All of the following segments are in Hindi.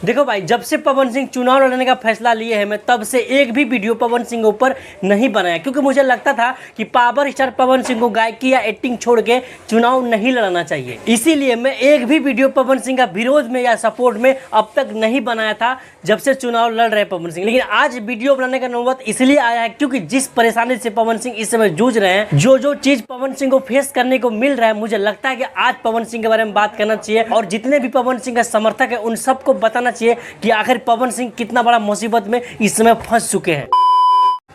देखो भाई, जब से पवन सिंह चुनाव लड़ने का फैसला लिए हैं, मैं तब से एक भी वीडियो पवन सिंह के ऊपर नहीं बनाया, क्योंकि मुझे लगता था कि पावर स्टार पवन सिंह को गायकी या एक्टिंग छोड़ के चुनाव नहीं लड़ना चाहिए। इसीलिए मैं एक भी वीडियो पवन सिंह का विरोध में या सपोर्ट में अब तक नहीं बनाया था जब से चुनाव लड़ रहे पवन सिंह। लेकिन आज वीडियो बनाने का नौबत इसलिए आया है क्योंकि जिस परेशानी से पवन सिंह इस समय जूझ रहे हैं, जो चीज पवन सिंह को फेस करने को मिल रहा है, मुझे लगता है कि आज पवन सिंह के बारे में बात करना चाहिए और जितने भी पवन सिंह का समर्थक है उन सबको बताना चाहिए कि आखिर पवन सिंह कितना बड़ा मुसीबत में इस समय फंस चुके हैं।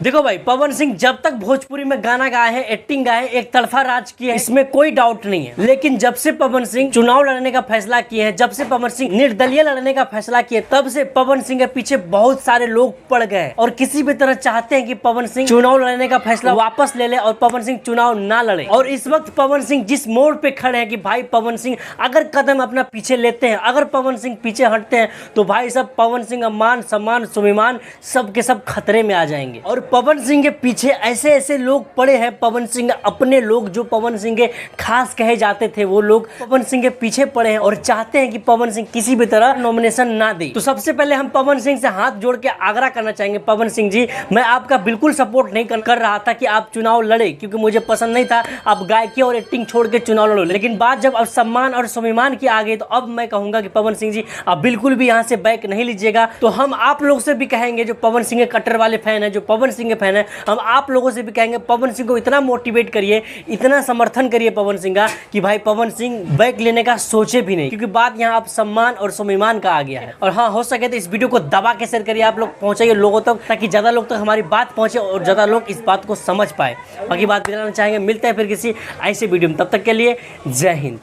देखो भाई, पवन सिंह जब तक भोजपुरी में गाना गाए हैं, एक्टिंग गाए, एक तरफा राज किए हैं, इसमें कोई डाउट नहीं है। लेकिन जब से पवन सिंह चुनाव लड़ने का फैसला किए हैं, जब से पवन सिंह निर्दलीय लड़ने का फैसला किए, तब से पवन सिंह के पीछे बहुत सारे लोग पड़ गए और किसी भी तरह चाहते हैं कि पवन सिंह चुनाव लड़ने का फैसला वापस ले ले और पवन सिंह चुनाव ना लड़े। और इस वक्त पवन सिंह जिस मोड़ पे खड़े हैं कि भाई पवन सिंह अगर कदम अपना पीछे लेते हैं, अगर पवन सिंह पीछे हटते हैं, तो भाई सब पवन सिंह का मान सम्मान स्वाभिमान सब के सब खतरे में आ जाएंगे। और पवन सिंह के पीछे ऐसे ऐसे लोग पड़े हैं, पवन सिंह अपने लोग जो पवन सिंह के खास कहे जाते थे, वो लोग पवन सिंह के पीछे पड़े हैं और चाहते हैं कि पवन सिंह किसी भी तरह नॉमिनेशन ना दे। तो सबसे पहले हम पवन सिंह से हाथ जोड़ के आग्रह करना चाहेंगे, पवन सिंह जी, मैं आपका बिल्कुल सपोर्ट नहीं कर रहा था कि आप चुनाव लड़े, क्योंकि मुझे पसंद नहीं था आप गायकी और एक्टिंग छोड़ के चुनाव लड़ो। लेकिन बात जब अब सम्मान और स्वाभिमान की आ गई, तो अब मैं कहूंगा कि पवन सिंह जी आप बिल्कुल भी यहाँ से बैक नहीं लीजिएगा। तो हम आप लोग से भी कहेंगे, जो पवन सिंह के कट्टर वाले फैन है, जो पवन सिंह के फैन है, हम आप लोगों से भी कहेंगे पवन सिंह को इतना मोटिवेट करिए, इतना समर्थन करिए पवन सिंह का कि भाई पवन सिंह बैक लेने का सोचे भी नहीं, क्योंकि बात यहाँ अब सम्मान और स्वाभिमान का आ गया है। और हाँ, हो सके तो इस वीडियो को दबा के शेयर करिए, आप लोग पहुंचाइए लोगों तक, ताकि ज्यादा लोग तक हमारी बात पहुंचे और ज्यादा लोग इस बात को समझ पाए। बाकी बात बताना चाहेंगे, मिलते हैं फिर किसी ऐसे वीडियो में, तब तक के लिए जय हिंद।